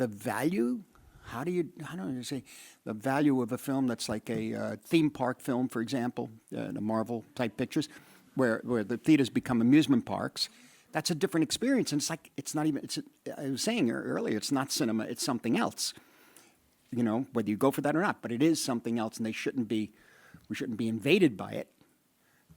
the value. How do you say the value of a film that's like a theme park film, for example, the Marvel type pictures, where the theaters become amusement parks? That's a different experience, and it's not even. I was saying earlier, it's not cinema; it's something else. Whether you go for that or not, but it is something else, and we shouldn't be invaded by it.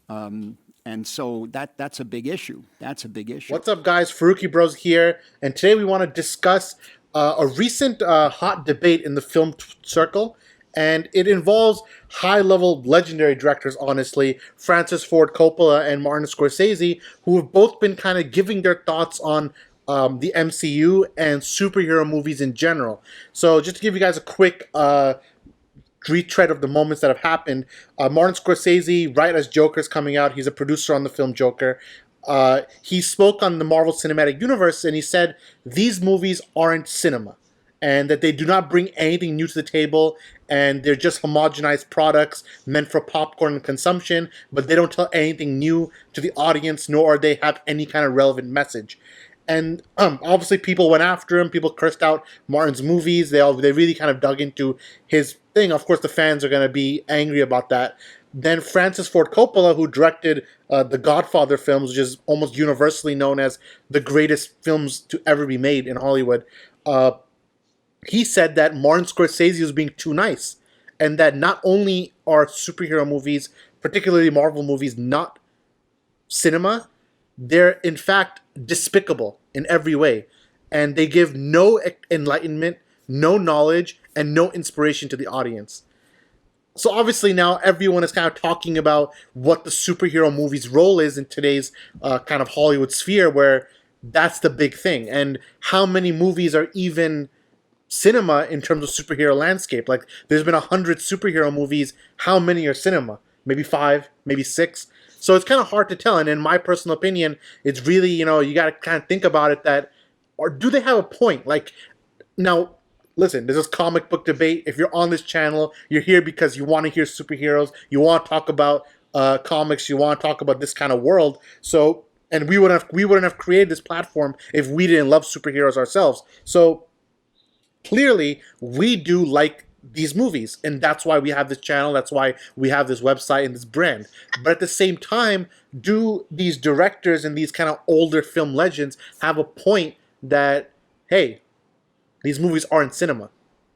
And so that's a big issue. That's a big issue. What's up, guys? Faruqi Bros here, and today we want to discuss a recent hot debate in the film circle, and it involves high-level legendary directors, honestly, Francis Ford Coppola and Martin Scorsese, who have both been kind of giving their thoughts on the MCU and superhero movies in general. So just to give you guys a quick retread of the moments that have happened, Martin Scorsese, right as Joker's coming out, he's a producer on the film Joker, he spoke on the Marvel Cinematic Universe, and he said these movies aren't cinema, and that they do not bring anything new to the table, and they're just homogenized products meant for popcorn consumption, but they don't tell anything new to the audience, nor they have any kind of relevant message. And obviously people went after him, people cursed out Martin's movies, they really kind of dug into his thing. Of course the fans are going to be angry about that. Then Francis Ford Coppola, who directed the Godfather films, which is almost universally known as the greatest films to ever be made in Hollywood, he said that Martin Scorsese was being too nice, and that not only are superhero movies, particularly Marvel movies, not cinema, they're in fact despicable in every way, and they give no enlightenment, no knowledge, and no inspiration to the audience. So obviously now everyone is kind of talking about what the superhero movie's role is in today's kind of Hollywood sphere, where that's the big thing. And how many movies are even cinema in terms of superhero landscape? Like, there's been 100 superhero movies. How many are cinema? Maybe 5, maybe 6. So it's kind of hard to tell. And in my personal opinion, it's really, you got to kind of think about it that, or do they have a point? Like, now, listen, this is Comic Book Debate. If you're on this channel, you're here because you want to hear superheroes, you want to talk about comics, you want to talk about this kind of world. So, and we wouldn't have created this platform if we didn't love superheroes ourselves. So clearly, we do like these movies, and that's why we have this channel, that's why we have this website and this brand. But at the same time, do these directors and these kind of older film legends have a point that, hey, these movies aren't cinema.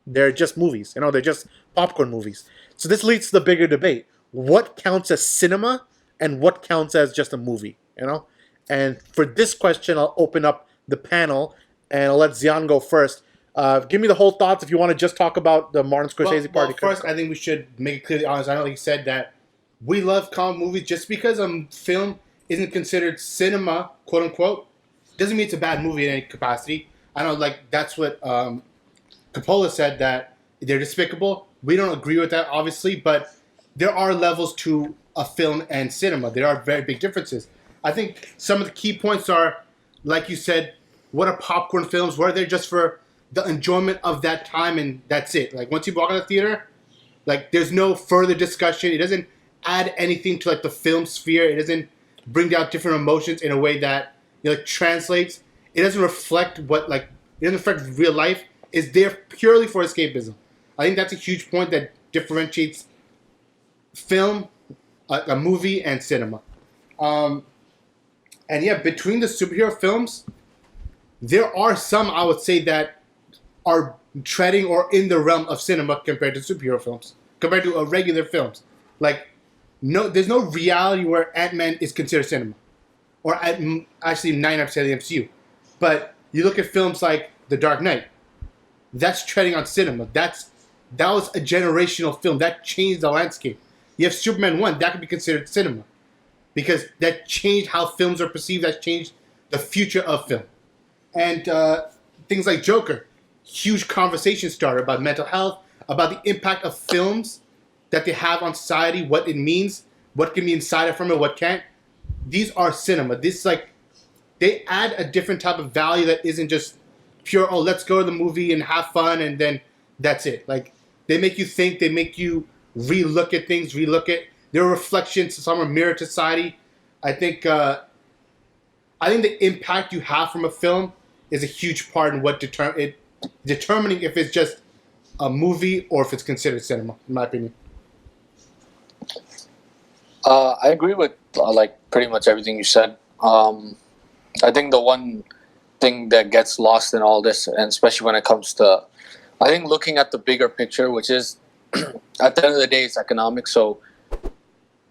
They're just movies. They're just popcorn movies. So this leads to the bigger debate. What counts as cinema and what counts as just a movie? And for this question, I'll open up the panel and I'll let Zion go first. Give me the whole thoughts if you want to just talk about the Martin Scorsese party. Well, first, I think we should make it clearly honest. I know he said that we love comic movies. Just because a film isn't considered cinema, quote unquote, doesn't mean it's a bad movie in any capacity. I know, that's what Coppola said, that they're despicable. We don't agree with that, obviously, but there are levels to a film and cinema. There are very big differences. I think some of the key points are, like you said, what are popcorn films? What are they just for the enjoyment of that time, and that's it? Like, once you walk out of the theater, there's no further discussion. It doesn't add anything to, the film sphere. It doesn't bring out different emotions in a way that, translates. It doesn't reflect it doesn't reflect real life. It's there purely for escapism. I think that's a huge point that differentiates film, a movie, and cinema. And yeah, between the superhero films, there are some, I would say, that are treading or in the realm of cinema compared to superhero films, compared to regular films. There's no reality where Ant-Man is considered cinema, or actually 99% of the MCU. But you look at films like The Dark Knight, that's treading on cinema. That was a generational film. That changed the landscape. You have Superman 1, that could be considered cinema, because that changed how films are perceived, that changed the future of film. And things like Joker, huge conversation starter about mental health, about the impact of films that they have on society, what it means, what can be incited from it, what can't. These are cinema. They add a different type of value that isn't just pure, let's go to the movie and have fun and then that's it. They make you think, they make you re-look at things, their reflections, some are mirror to society. I think the impact you have from a film is a huge part in what determining if it's just a movie or if it's considered cinema, in my opinion. I agree with like pretty much everything you said. I think the one thing that gets lost in all this, and especially when it comes to, I think looking at the bigger picture, which is at the end of the day, it's economics. So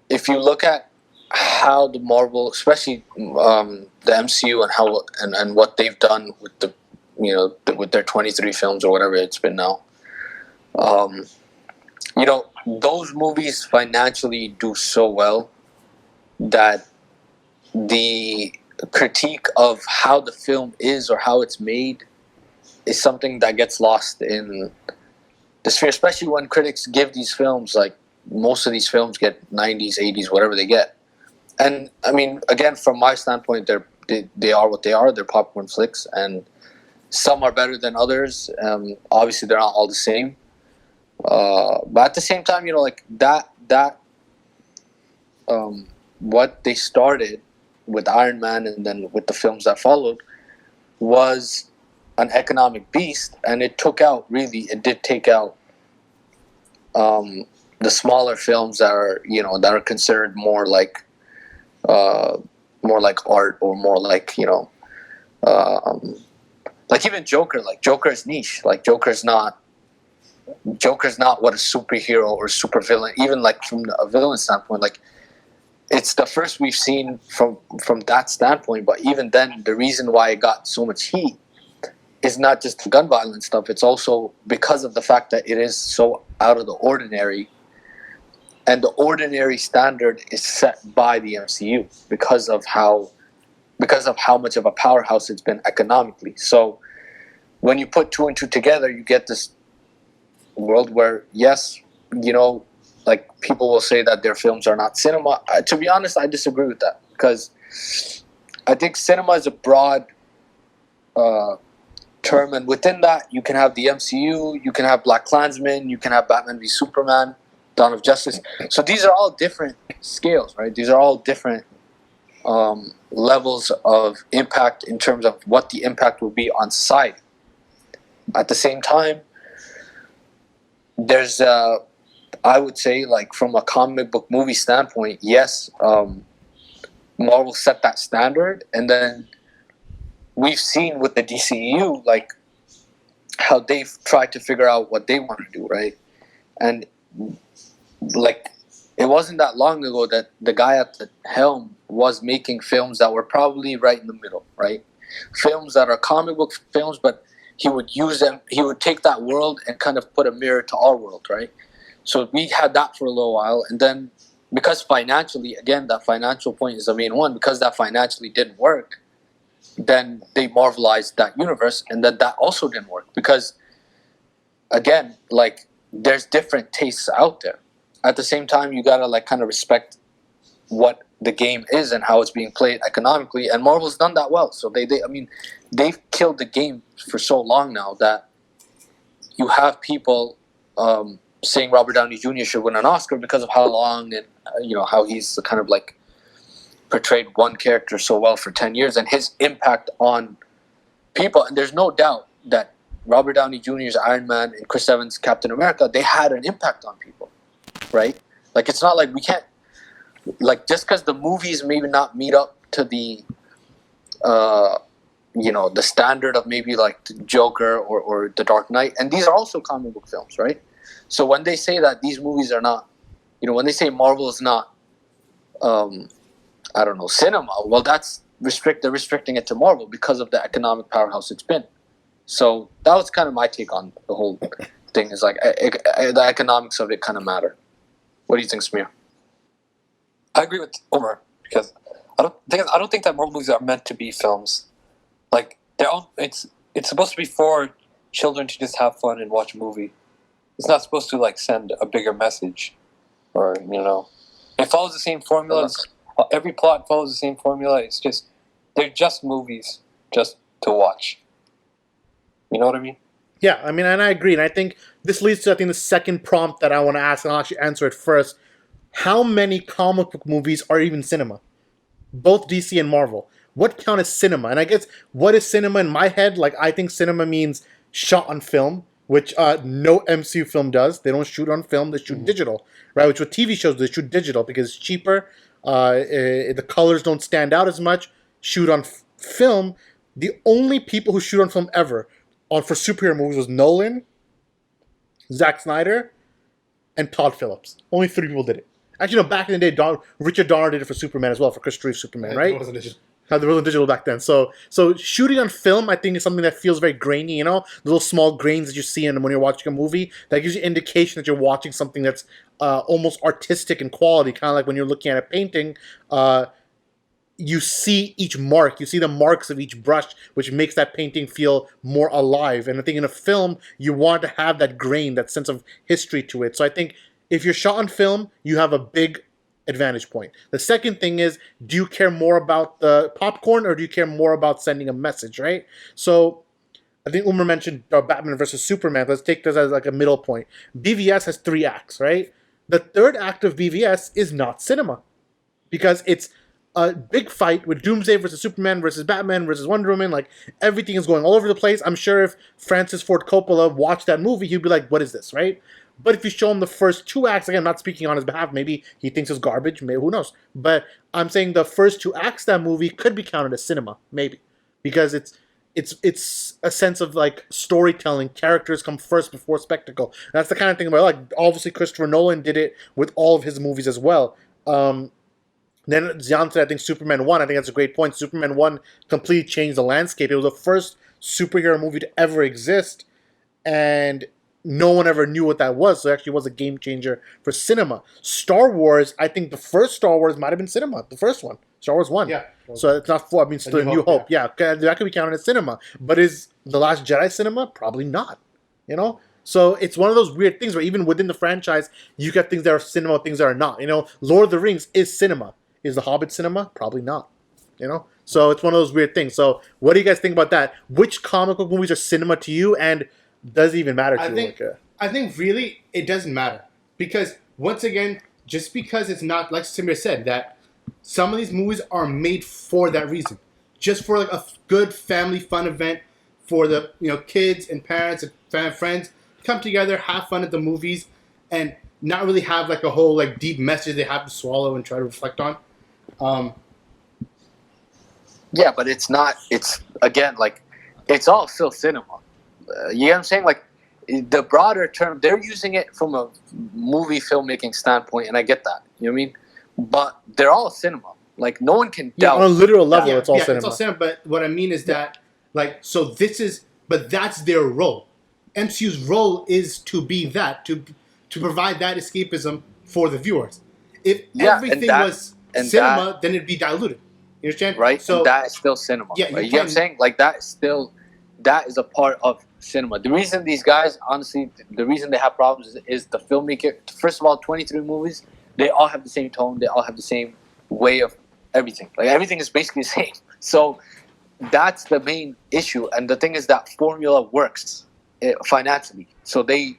if you look at how the Marvel, especially the MCU, and how and what they've done with the with their 23 films or whatever it's been now, those movies financially do so well that the critique of how the film is or how it's made is something that gets lost in the sphere, especially when critics give these films, like most of these films get 90s, 80s, whatever they get. And I mean, again, from my standpoint, they are what they are. They're popcorn flicks, and some are better than others. Obviously, they're not all the same. But at the same time, like that what they started with Iron Man and then with the films that followed was an economic beast, and it did take out the smaller films that are considered more like art, or more like like even Joker. Like Joker is niche. Like Joker's not what a superhero or supervillain, even like from a villain standpoint, like it's the first we've seen from that standpoint. But even then, the reason why it got so much heat is not just the gun violence stuff. It's also because of the fact that it is so out of the ordinary, and the ordinary standard is set by the MCU because of how much of a powerhouse it's been economically. So when you put two and two together, you get this world where, yes, like people will say that their films are not cinema. To be honest, I disagree with that, because I think cinema is a broad term, and within that you can have the MCU, you can have Black Klansman, you can have Batman v Superman, Dawn of Justice. So these are all different scales, right? These are all different levels of impact in terms of what the impact will be on society. At the same time, there's I would say, like from a comic book movie standpoint, yes, Marvel set that standard, and then we've seen with the DCEU like how they've tried to figure out what they want to do, right? And like it wasn't that long ago that the guy at the helm was making films that were probably right in the middle, right? Films that are comic book films, but he would use them. He would take that world and kind of put a mirror to our world, right? So we had that for a little while, and then because financially, again, that financial point is the main one. Because that financially didn't work, then they Marvelized that universe, and then that also didn't work because, again, like there's different tastes out there. At the same time, you gotta like kind of respect what the game is and how it's being played economically, and Marvel's done that well. So they've killed the game for so long now that you have people saying Robert Downey Jr. should win an Oscar because of how long and how he's kind of like portrayed one character so well for 10 years and his impact on people. And there's no doubt that Robert Downey Jr.'s Iron Man and Chris Evans' Captain America, they had an impact on people, right? Like it's not like we can't, like just because the movies maybe not meet up to the the standard of maybe like the Joker or The Dark Knight, and these are also comic book films, right? So when they say that these movies are not, when they say Marvel is not cinema, well, they're restricting it to Marvel because of the economic powerhouse it's been. So that was kind of my take on the whole thing, is like the economics of it kind of matter. What do you think, Samir? I agree with Omar, because I don't think that Marvel movies are meant to be films. Like it's supposed to be for children to just have fun and watch a movie. It's not supposed to like send a bigger message, or it follows the same formula. Every plot follows the same formula. It's just they're just movies, just to watch. You know what I mean? Yeah, I mean, and I agree. And I think this leads to, the second prompt that I want to ask, and I'll actually answer it first. How many comic book movies are even cinema? Both DC and Marvel. What count as cinema? And I guess, what is cinema in my head? Like, I think cinema means shot on film, which no MCU film does. They don't shoot on film; they shoot digital, right? Which with TV shows they shoot digital because it's cheaper. The colors don't stand out as much. Shoot on film. The only people who shoot on film ever for superhero movies was Nolan, Zack Snyder, and Todd Phillips. Only 3 people did it. Actually, no. Back in the day, Richard Donner did it for Superman as well, for Chris Reeve's Superman, right? It wasn't digital. There wasn't digital back then. So shooting on film, I think, is something that feels very grainy. You know, the little small grains that you see in when you're watching a movie, that gives you indication that you're watching something that's almost artistic in quality. Kind of like when you're looking at a painting, you see each mark. You see the marks of each brush, which makes that painting feel more alive. And I think in a film, you want to have that grain, that sense of history to it. So I think if you're shot on film, you have a big advantage point. The second thing is, do you care more about the popcorn or do you care more about sending a message, right? So I think Umar mentioned Batman versus Superman. Let's take this as like a middle point. BVS has 3 acts, right? The third act of BVS is not cinema because it's a big fight with Doomsday versus Superman versus Batman versus Wonder Woman. Like, everything is going all over the place. I'm sure if Francis Ford Coppola watched that movie, he'd be like, what is this, right? But if you show him the first 2 acts, again, I'm not speaking on his behalf, maybe he thinks it's garbage, maybe, who knows. But I'm saying the first 2 acts of that movie could be counted as cinema, maybe. Because it's a sense of, like, storytelling. Characters come first before spectacle. That's the kind of thing where, like, obviously Christopher Nolan did it with all of his movies as well. Then Zion said, I think Superman 1, I think that's a great point. Superman 1 completely changed the landscape. It was the first superhero movie to ever exist, and no one ever knew what that was, so it actually was a game changer for cinema. Star Wars, I think the first Star Wars might have been cinema, the first one. Star Wars 1. Yeah. So it's not 4, I mean, still New Hope. Yeah, that could be counted as cinema. But is The Last Jedi cinema? Probably not, you know? So it's one of those weird things where even within the franchise, you get things that are cinema, things that are not. You know, Lord of the Rings is cinema. Is The Hobbit cinema? Probably not, you know? So it's one of those weird things. So what do you guys think about that? Which comic book movies are cinema to you, and does it even matter to you? I think really it doesn't matter because once again, just because it's not like Samir said that some of these movies are made for that reason, just for like a good family fun event for the kids and parents and friends come together, have fun at the movies, and not really have like a whole like deep message they have to swallow and try to reflect on. Yeah, but it's not. It's again like it's all still cinema. You know what I'm saying? Like, the broader term, they're using it from a movie filmmaking standpoint, and I get that. You know what I mean? But they're all cinema. Like, no one can doubt. On a literal level, it's all cinema. It's all cinema. But what I mean is that, like, so this is, but that's their role. MCU's role is to be that, to provide that escapism for the viewers. If everything was cinema, then it'd be diluted. You understand? Right. So and that is still cinema. Yeah, right? You know what I'm saying? Like, that is a part of cinema. The reason these guys, honestly, the reason they have problems is the filmmaker. First of all, 23 movies, they all have the same tone. They all have the same way of everything. Like, everything is basically the same. So that's the main issue. And the thing is that formula works financially. So they've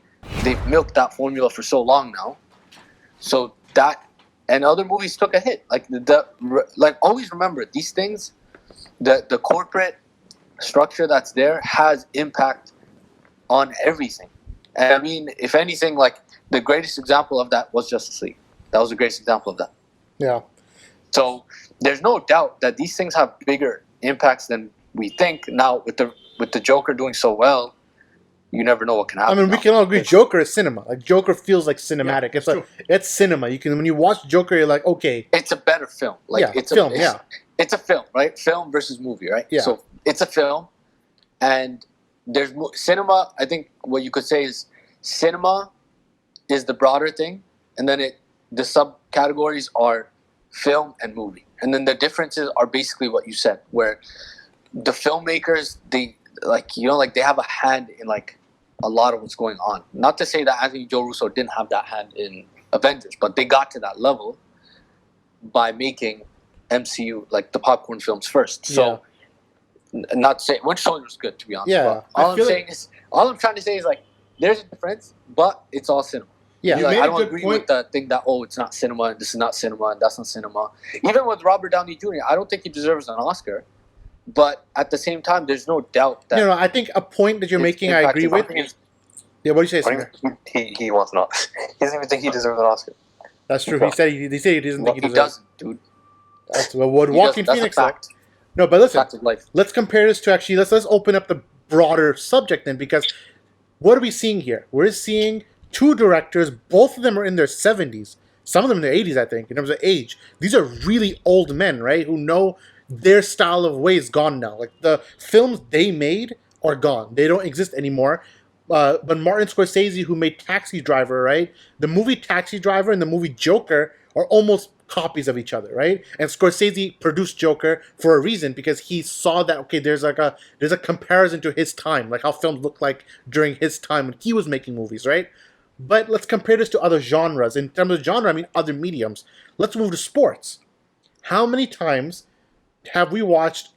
milked that formula for so long now. So that, and other movies took a hit. Like, always remember these things, the corporate structure that's there has impact on everything. And I mean, if anything, like, the greatest example of that was Justice League. That was the greatest example of that. Yeah. So there's no doubt that these things have bigger impacts than we think. Now, with the Joker doing so well, you never know what can happen. I mean, we can all agree Joker is cinema. Like, Joker feels like cinematic. Yeah, it's cinema. You can, when you watch Joker, you're like, okay, it's a better film. Like, yeah, it's film. It's a film, right? Film versus movie, right? Yeah. So it's a film, and there's cinema. I think what you could say is cinema is the broader thing, and then the subcategories are film and movie, and then the differences are basically what you said, where the filmmakers, they they have a hand in like a lot of what's going on. Not to say that Anthony Joe Russo didn't have that hand in Avengers, but they got to that level by making MCU, like, the popcorn films first. So, not saying Winter Soldier was good, to be honest. Yeah. But all I'm trying to say is, like, there's a difference, but it's all cinema. Yeah. Like, I don't agree with the thing that, it's not cinema, and this is not cinema, and that's not cinema. Even with Robert Downey Jr., I don't think he deserves an Oscar, but at the same time, there's no doubt that No, I think a point that you're it's making, I agree impacted with. Yeah, what do you say, Singer? He wants not. He doesn't even think he deserves an Oscar. That's true. He said he doesn't well, think he he deserves. doesn't, dude. That's what He Walking doesn't. That's Phoenix. a fact. No, but listen, Fact of life. let's compare this to actually. Let's open up the broader subject then, because what are we seeing here? We're seeing two directors. Both of them are in their 70s. Some of them in their 80s, I think, in terms of age. These are really old men, right? Who know their style of way is gone now. Like the films they made are gone. They don't exist anymore. But Martin Scorsese, who made Taxi Driver, right? The movie Taxi Driver and the movie Joker are almost copies of each other, right? And Scorsese produced Joker for a reason, because he saw that, okay, there's a comparison to his time, like how films looked like during his time when he was making movies, right? But let's compare this to other genres. In terms of genre, I mean other mediums. Let's move to sports. How many times have we watched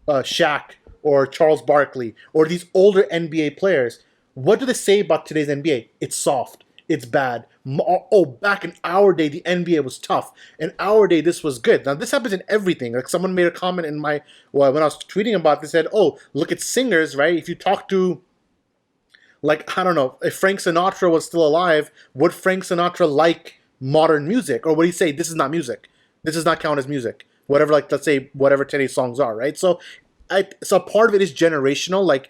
Shaq or Charles Barkley or these older NBA players? What do they say about today's NBA? It's soft. It's bad. Oh, back in our day, the NBA was tough. In our day, this was good. Now, this happens in everything. Like someone made a comment in when I was tweeting about this, said, "Oh, look at singers, right? If you talk to, like, I don't know, if Frank Sinatra was still alive, would Frank Sinatra like modern music, or would he say this is not music? This does not count as music? Whatever, like, let's say whatever today's songs are, right? So, so part of it is generational, like."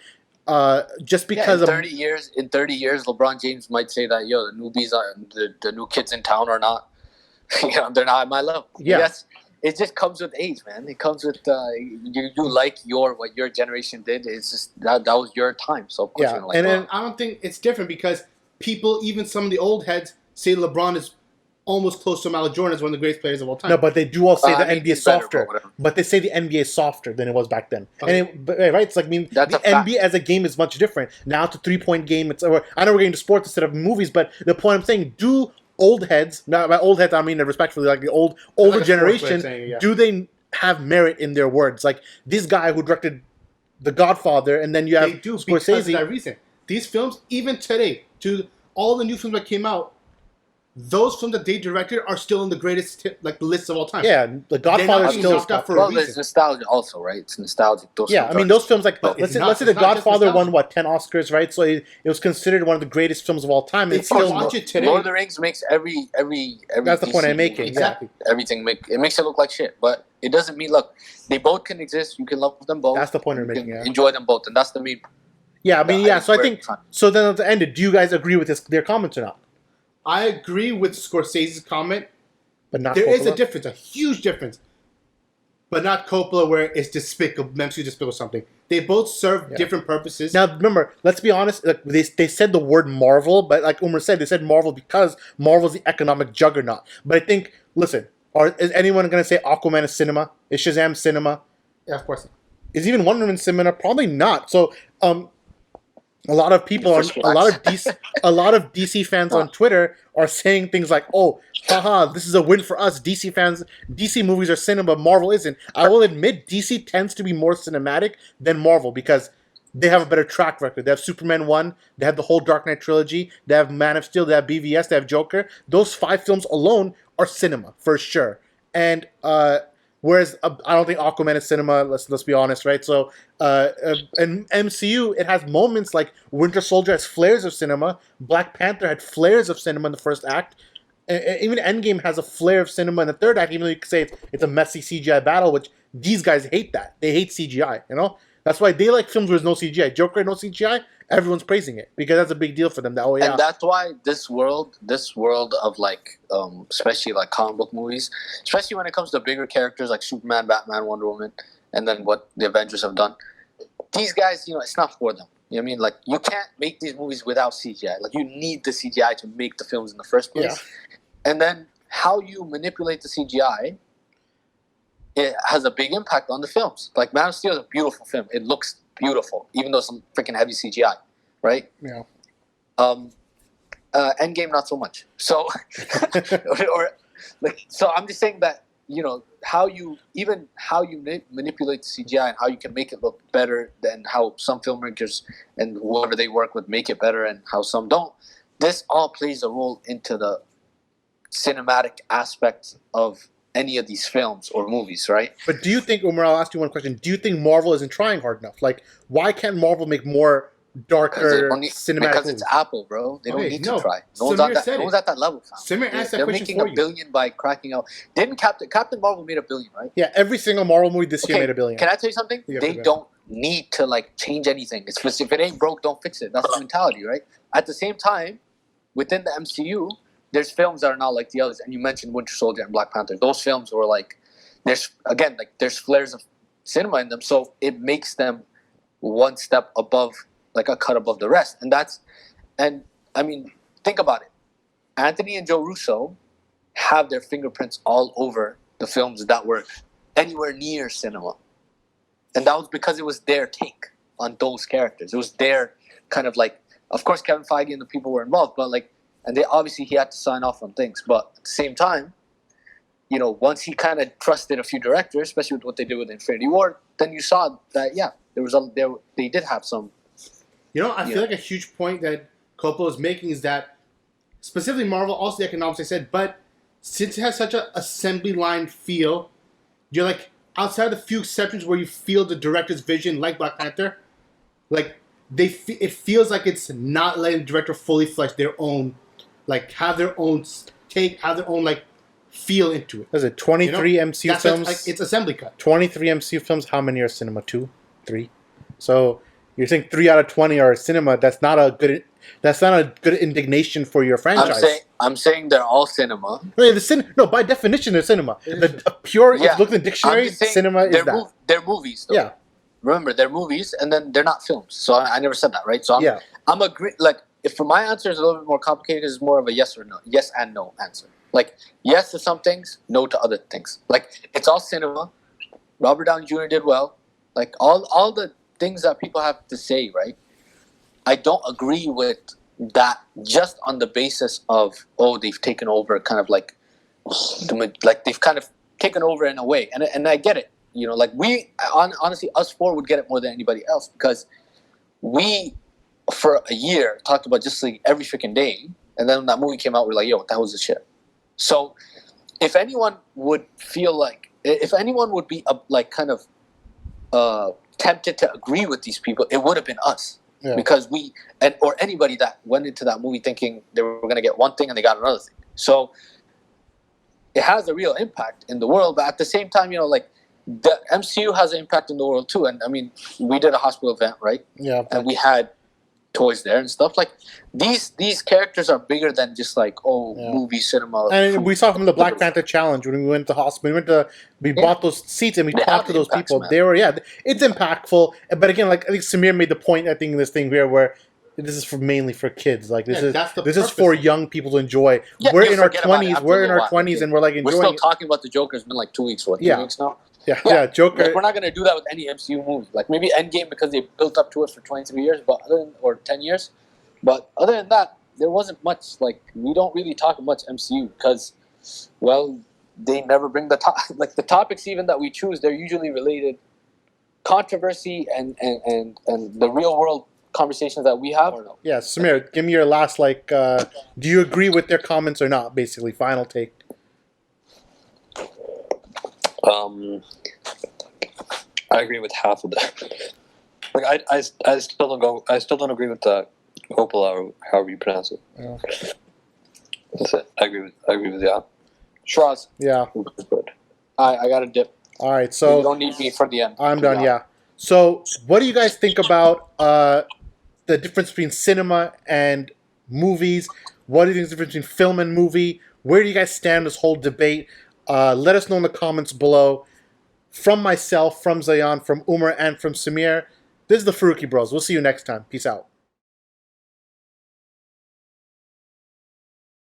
Just because in 30 years, LeBron James might say that the newbies are the new kids in town are not, they're not at my level. Yeah. Yes, it just comes with age, man. It comes with you like what your generation did. It's just that was your time. So of course Yeah, you're gonna like and it. then I don't think it's different because people, even some of the old heads, say LeBron is almost close to Michael Jordan as one of the greatest players of all time. no, but they do all say the I mean, NBA he's is better, softer. but whatever. But they say the NBA is softer than it was back then. Okay. Right? It's like, I mean, That's the a fact. NBA as a game is much different. Now it's a 3-point game. I know we're getting to sports instead of movies, but the point I'm saying, do old heads, now by old heads I mean respectfully, like the older like a sports generation, way of saying it, yeah. do they have merit in their words? Like this guy who directed The Godfather, and then you have They do because of Scorsese. that reason. These films, even today, to all the new films that came out, those films that they directed are still in the greatest lists of all time. Yeah, The Godfather is being still knocked out for a Well, reason. there's nostalgia also, right? It's nostalgic. Those Yeah, I films mean are- those films, like But let's it's say not The just Godfather nostalgia. won 10 Oscars, right? So it was considered one of the greatest films of all time. It's If you still watch it today, Lord of the Rings makes every That's the point I'm DC making, movie, exactly. Everything makes it look like shit, but it doesn't mean look. They both can exist. You can love them both. That's the point and we're you can making, yeah. Enjoy them both, and that's the main. Yeah, I mean, yeah. So I where think it's fun. so. Then at the end, do you guys agree with their comments or not? I agree with Scorsese's comment. But not There is a Coppola? difference, a huge difference. But not Coppola, where it's despicable, MCU Despicable something. They both serve different purposes. Now remember, let's be honest. Like, they said the word Marvel, but like Umar said, they said Marvel because Marvel's the economic juggernaut. But I think, listen, is anyone going to say Aquaman is cinema? Is Shazam cinema? Yeah, of course. Is even Wonder Woman cinema? Probably not. So, a lot of people, a lot of DC fans on Twitter are saying things like, "Oh, haha, this is a win for us, DC fans. DC movies are cinema, Marvel isn't." I will admit, DC tends to be more cinematic than Marvel because they have a better track record. They have Superman 1, they have the whole Dark Knight trilogy, they have Man of Steel, they have BVS, they have Joker. Those 5 films alone are cinema for sure. And whereas I don't think Aquaman is cinema. Let's be honest, right? So, in MCU, it has moments like Winter Soldier has flares of cinema. Black Panther had flares of cinema in the first act. Even Endgame has a flare of cinema in the third act. Even though you could say it's a messy CGI battle, which these guys hate that. They hate CGI. You know, that's why they like films where there's no CGI. Joker, no CGI. Everyone's praising it because that's a big deal for them. That, oh yeah, And that's why this world of like, especially like comic book movies, especially when it comes to bigger characters like Superman, Batman, Wonder Woman, and then what the Avengers have done, these guys, it's not for them. You know what I mean? Like, you can't make these movies without CGI. Like, you need the CGI to make the films in the first place. Yeah. And then how you manipulate the CGI, it has a big impact on the films. Like, Man of Steel is a beautiful film. It looks beautiful, even though some freaking heavy CGI, right? yeah. Endgame, not so much. So, so I'm just saying that how you manipulate the CGI and how you can make it look better than how some filmmakers and whoever they work with make it better and how some don't. This all plays a role into the cinematic aspect of any of these films or movies, right? But do you think, Umar, I'll ask you one question. Do you think Marvel isn't trying hard enough? Like, why can't Marvel make more darker cinematic Because movies? it's Apple, bro. They don't Okay, need no. to try. No Samir one's, said no it. one's at that level, fam. Samir asked that They're question making for $1 you. billion by cracking out. Didn't Captain Marvel made $1 billion, right? Yeah, every single Marvel movie this year made $1 billion. Can I tell you something? Yeah, They go ahead. don't need to like change anything. It's just, if it ain't broke, don't fix it. That's the mentality, right? At the same time, within the MCU, there's films that are not like the others. And you mentioned Winter Soldier and Black Panther. Those films were like, there's flares of cinema in them, so it makes them one step above, like a cut above the rest. And I mean, think about it. Anthony and Joe Russo have their fingerprints all over the films that were anywhere near cinema. And that was because it was their take on those characters. It was their kind of like, of course, Kevin Feige and the people were involved, but like, and he had to sign off on things. But at the same time, you know, once he kind of trusted a few directors, especially with what they did with Infinity War, then you saw that, yeah, they did have some. You know, I feel like a huge point that Coppola is making is that specifically Marvel, also the economics I said, but since it has such an assembly line feel, you're like, outside of the few exceptions where you feel the director's vision, like Black Panther, like it feels like it's not letting the director fully flesh their own, like have their own take, have their own like feel into it. What is it 23 MCU That's films? like, it's assembly cut. 23 MCU films. How many are cinema? 2, 3. So you're saying 3 out of 20 are cinema. That's not a good. That's not a good indignation for your franchise. I'm saying they're all cinema. No, by definition, they're cinema. The pure, if you look in the dictionary, cinema is that. They're movies, though. Yeah. Remember, they're movies, and then they're not films. So I never said that, right? So I'm agree. Like, if for my answer is a little bit more complicated, it's more of a yes or no, yes and no answer. Like, yes to some things, no to other things. Like, it's all cinema. Robert Downey Jr. did well. Like, all the things that people have to say, right? I don't agree with that just on the basis of, they've taken over kind of like they've kind of taken over in a way. And I get it. You know, like honestly, us four would get it more than anybody else because we, for a year, talked about Justice League every freaking day. And then when that movie came out, we're like, yo, that was the shit. So if anyone would feel like, if anyone would be kind of tempted to agree with these people, it would have been us. Yeah. Because or anybody that went into that movie thinking they were going to get one thing and they got another thing. So it has a real impact in the world, but at the same time, you know, like the MCU has an impact in the world too. And I mean, we did a hospital event, right? Yeah. And we had toys there and stuff. Like these characters are bigger than just like movie, cinema. And we saw from the Black Panther challenge when we went to the hospital. We bought those seats and we talked to those people. Man. They were it's impactful. But again, like I think Samir made the point. I think in this thing here where this is mainly for kids. Like this is for young people to enjoy. Yeah, we're in our 20s. We're in our 20s and we're like enjoying. We're still talking about the Joker. It's been like 2 weeks. 2 weeks now? Yeah, Joker. Like, we're not going to do that with any MCU movie. Like maybe Endgame because they built up to it for 23 years, or 10 years. But other than that, there wasn't much. Like we don't really talk much MCU because, well, they never bring the the topics even that we choose. They're usually related controversy and the real world conversations that we have. Yeah, Samir, give me your last do you agree with their comments or not? Basically, final take. I agree with half of that. Like I still don't go. I still don't agree with the Coppola or however you pronounce it. Yeah. That's it. I agree with yeah. Schroz. Yeah. I got a dip. All right, so you don't need me for the end. I'm done. Yeah. So, what do you guys think about the difference between cinema and movies? What do you think is the difference between film and movie? Where do you guys stand in this whole debate? Let us know in the comments below. From myself, from Zayan, from Umar, and from Samir, this is the Faruqi Bros. We'll see you next time. Peace out.